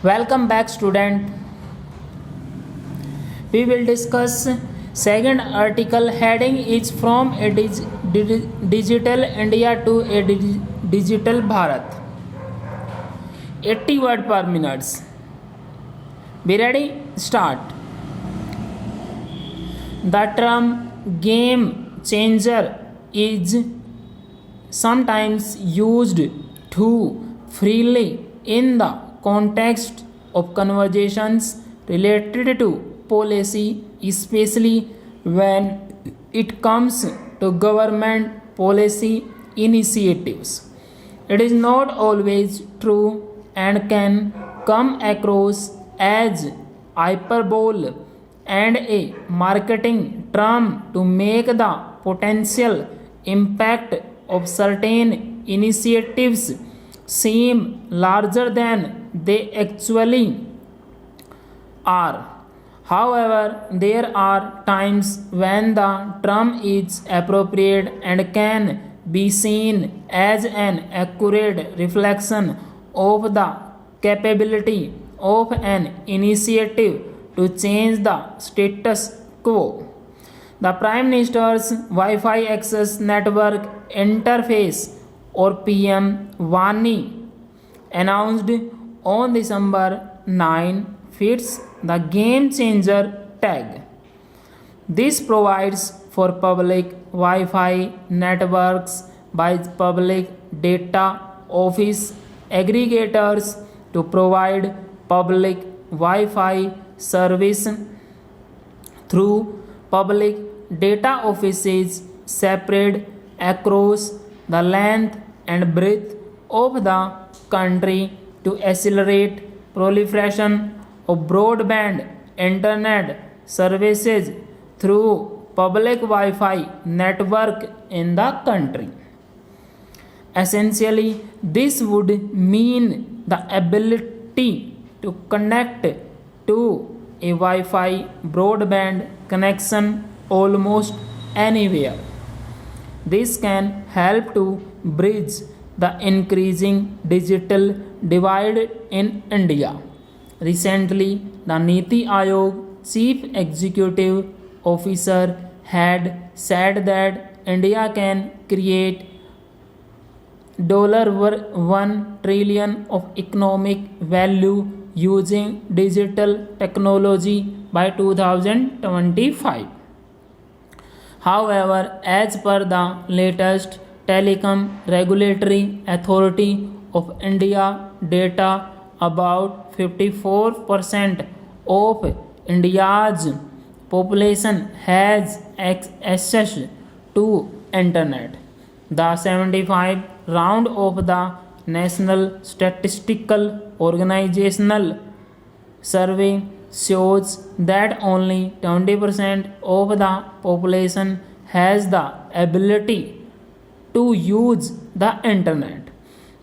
Welcome back, student. We will discuss second article. Heading is from a digital India to a digital Bharat. 80 word per minute. Be ready? Start. The term game changer is sometimes used too freely in the context of conversations related to policy, especially when it comes to government policy initiatives. It is not always true and can come across as hyperbole and a marketing term to make the potential impact of certain initiatives seem larger than they actually are. However, there are times when the term is appropriate and can be seen as an accurate reflection of the capability of an initiative to change the status quo. The Prime Minister's Wi Fi Access Network Interface or PM WANI announced on December 9 fits the game changer tag. This provides for public Wi Fi networks by public data office aggregators to provide public Wi Fi service through public data offices separate across the length and breadth of the country to accelerate proliferation of broadband internet services through public Wi-Fi network in the country. Essentially, this would mean the ability to connect to a Wi-Fi broadband connection almost anywhere. This can help to bridge the increasing digital divide in India. Recently, the Niti Aayog Chief Executive Officer had said that India can create $1 trillion of economic value using digital technology by 2025. However, as per the latest Telecom Regulatory Authority of India data, about 54% of India's population has access to internet. The 75 round of the National Statistical Organizational survey shows that only 20% of the population has the ability to use the internet.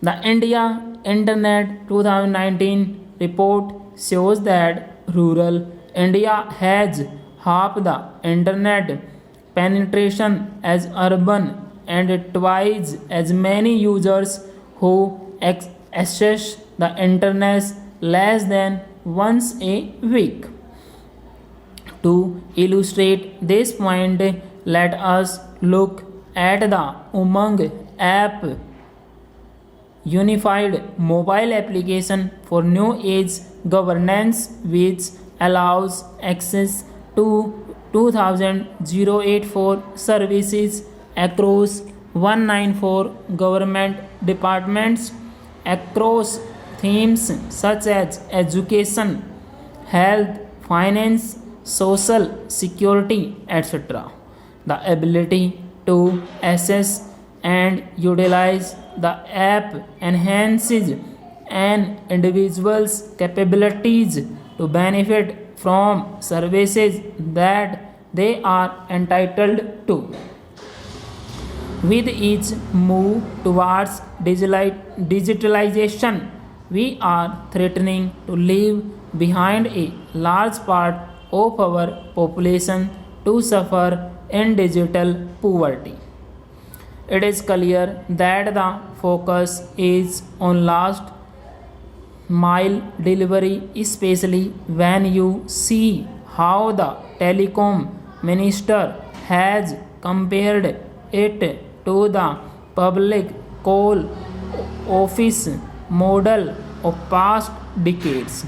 The India Internet 2019 report shows that rural India has half the internet penetration as urban and twice as many users who access the internet less than once a week. To illustrate this point, let us look at the Umang app, unified mobile application for new age governance, which allows access to 2084 services across 194 government departments across themes such as education, health, finance, social security, etc. The ability to access and utilize the app enhances an individual's capabilities to benefit from services that they are entitled to. With each move towards digitalization, we are threatening to leave behind a large part of our population to suffer in digital poverty. It is clear that the focus is on last mile delivery, especially when you see how the telecom minister has compared it to the public call office model of past decades.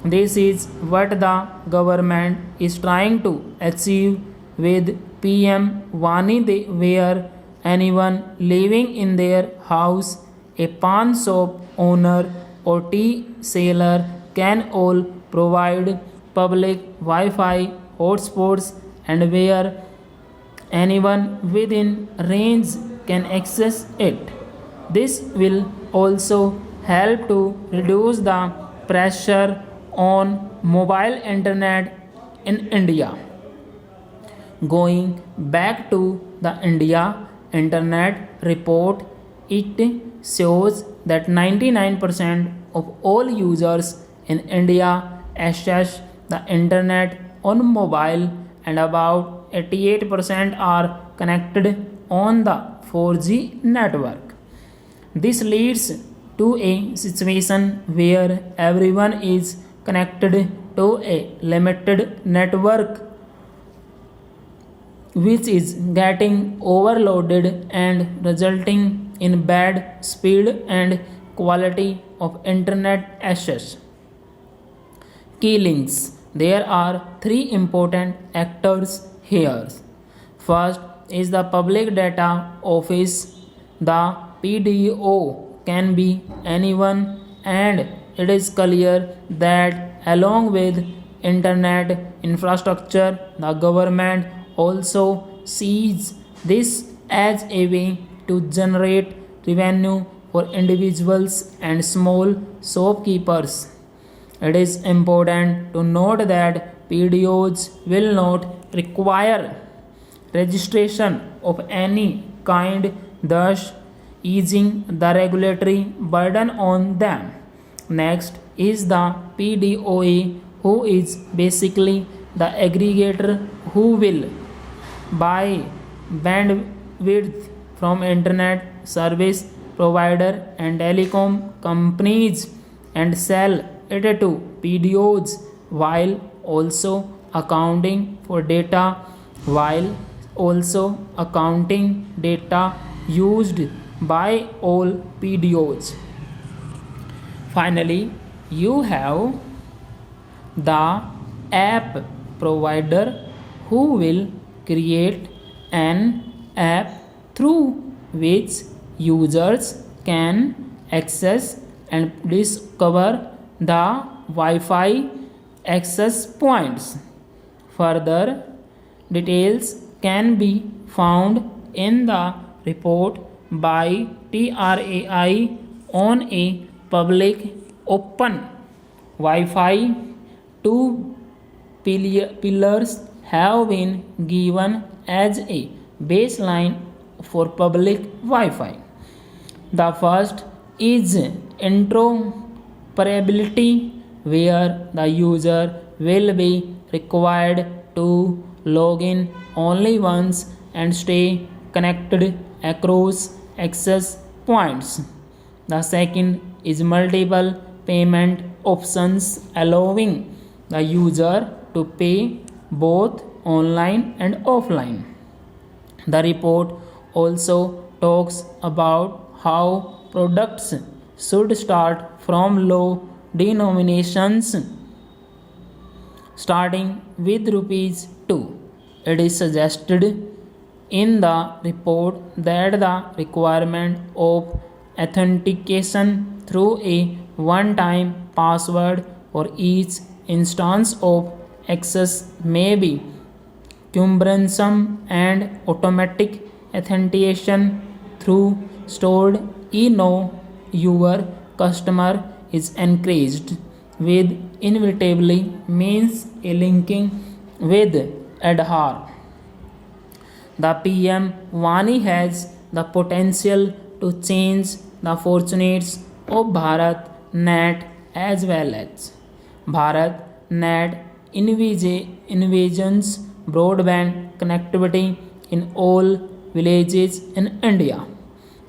This is what the government is trying to achieve with PM Vani, where anyone living in their house, a pawn shop owner or tea seller can all provide public Wi-Fi hotspots, and where anyone within range can access it. This will also help to reduce the pressure on mobile internet in India. Going back to the India Internet Report, it shows that 99% of all users in India access the internet on mobile, and about 88% are connected on the 4G network. This leads to a situation where everyone is connected to a limited network, which is getting overloaded and resulting in bad speed and quality of internet access. Key links. There are three important actors here. First is the Public Data Office. The PDO can be anyone, and it is clear that along with internet infrastructure, the government also sees this as a way to generate revenue for individuals and small shopkeepers. It is important to note that PDOs will not require registration of any kind, thus easing the regulatory burden on them. Next is the PDOA, who is basically the aggregator who will buy bandwidth from internet service provider and telecom companies and sell it to PDOs, while also accounting for data used by all PDOs. Finally, you have the app provider who will create an app through which users can access and discover the Wi-Fi access points. Further details can be found in the report by TRAI on a public open Wi-Fi. Two pillars have been given as a baseline for public Wi-Fi. The first is interoperability, where the user will be required to log in only once and stay connected across access points. The second is multiple payment options, allowing the user to pay both online and offline. The report also talks about how products should start from low denominations, starting with ₹2. It is suggested in the report that the requirement of authentication through a one-time password for each instance of access may be cumbersome, and automatic authentication through stored know your customer is encouraged, with inevitably means a linking with Aadhaar. The PM Vani has the potential to change the fortunes of BharatNet as well as BharatNet envisions broadband connectivity in all villages in India.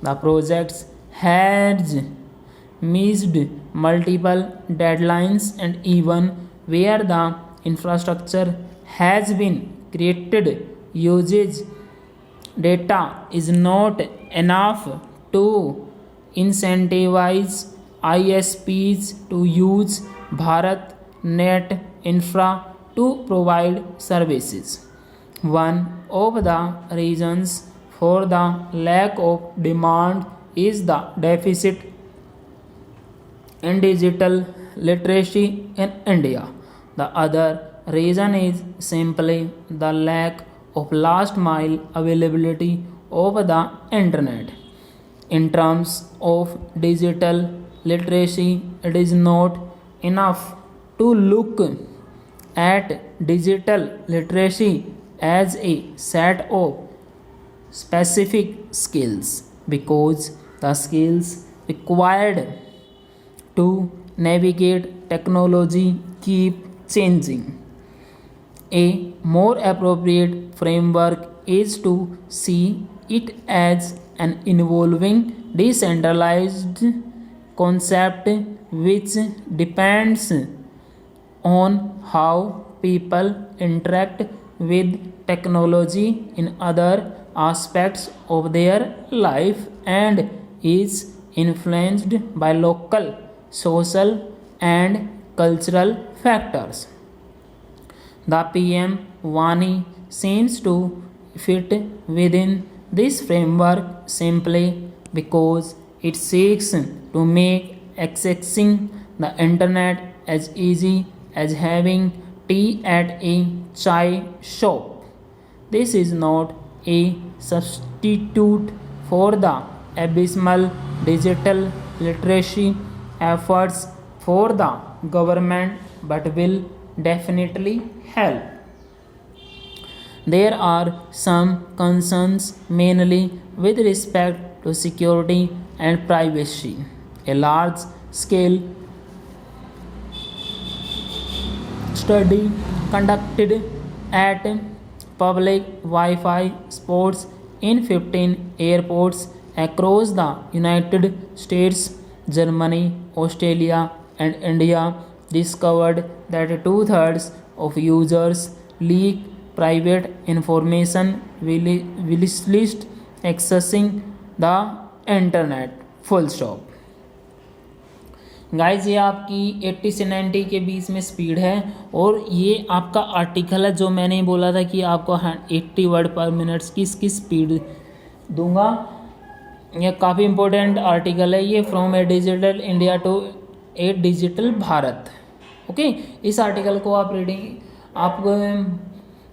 The project has missed multiple deadlines and even where the infrastructure has been created, usage data is not enough to incentivize ISPs to use BharatNet infra to provide services. One of the reasons for the lack of demand is the deficit in digital literacy in India. The other reason is simply the lack of last mile availability of the internet. In terms of digital literacy, it is not enough to look at digital literacy as a set of specific skills, because the skills required to navigate technology keep changing. A more appropriate framework is to see it as an evolving decentralized concept which depends on how people interact with technology in other aspects of their life and is influenced by local, social, and cultural factors. The PM Wani seems to fit within this framework simply because it seeks to make accessing the internet as easy as having tea at a chai shop. This is not a substitute for the abysmal digital literacy efforts for the government, but will definitely help. There are some concerns mainly with respect to security and privacy. A large scale study conducted at public Wi-Fi spots in 15 airports across the United States, Germany, Australia, and India discovered that 2/3 of users leak private information whilst accessing the internet. Full stop. Guys ये आपकी 80 से 90 के बीच में speed है और ये आपका article है जो मैंने बोला था कि आपको 80 वर्ड पर मिनट्स की इसकी स्पीड दूंगा। ये काफ़ी इम्पोर्टेंट आर्टिकल है ये, from a digital India to a digital Bharat. Okay, इस आर्टिकल को आप आप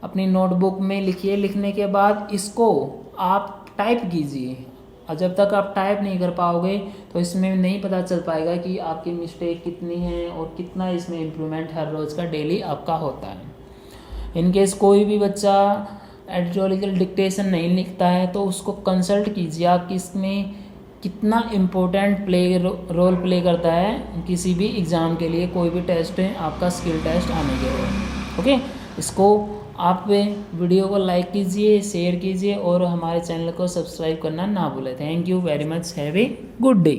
अपनी नोटबुक में लिखिए, लिखने के बाद इसको आप टाइप कीजिए। और जब तक आप टाइप नहीं कर पाओगे तो इसमें नहीं पता चल पाएगा कि आपकी मिस्टेक कितनी है और कितना इसमें इम्प्रूवमेंट हर रोज़ का डेली आपका होता है। इनकेस कोई भी बच्चा एडिटोरियल डिक्टेशन नहीं लिखता है तो उसको कंसल्ट कीजिए आप कि इसमें कितना इम्पोर्टेंट रोल प्ले करता है किसी भी एग्ज़ाम के लिए, कोई भी टेस्ट है आपका स्किल टेस्ट आने के लिए। ओके, इसको आप वीडियो को लाइक कीजिए, शेयर कीजिए और हमारे चैनल को सब्सक्राइब करना ना भूलें। Thank you very much, have a good day.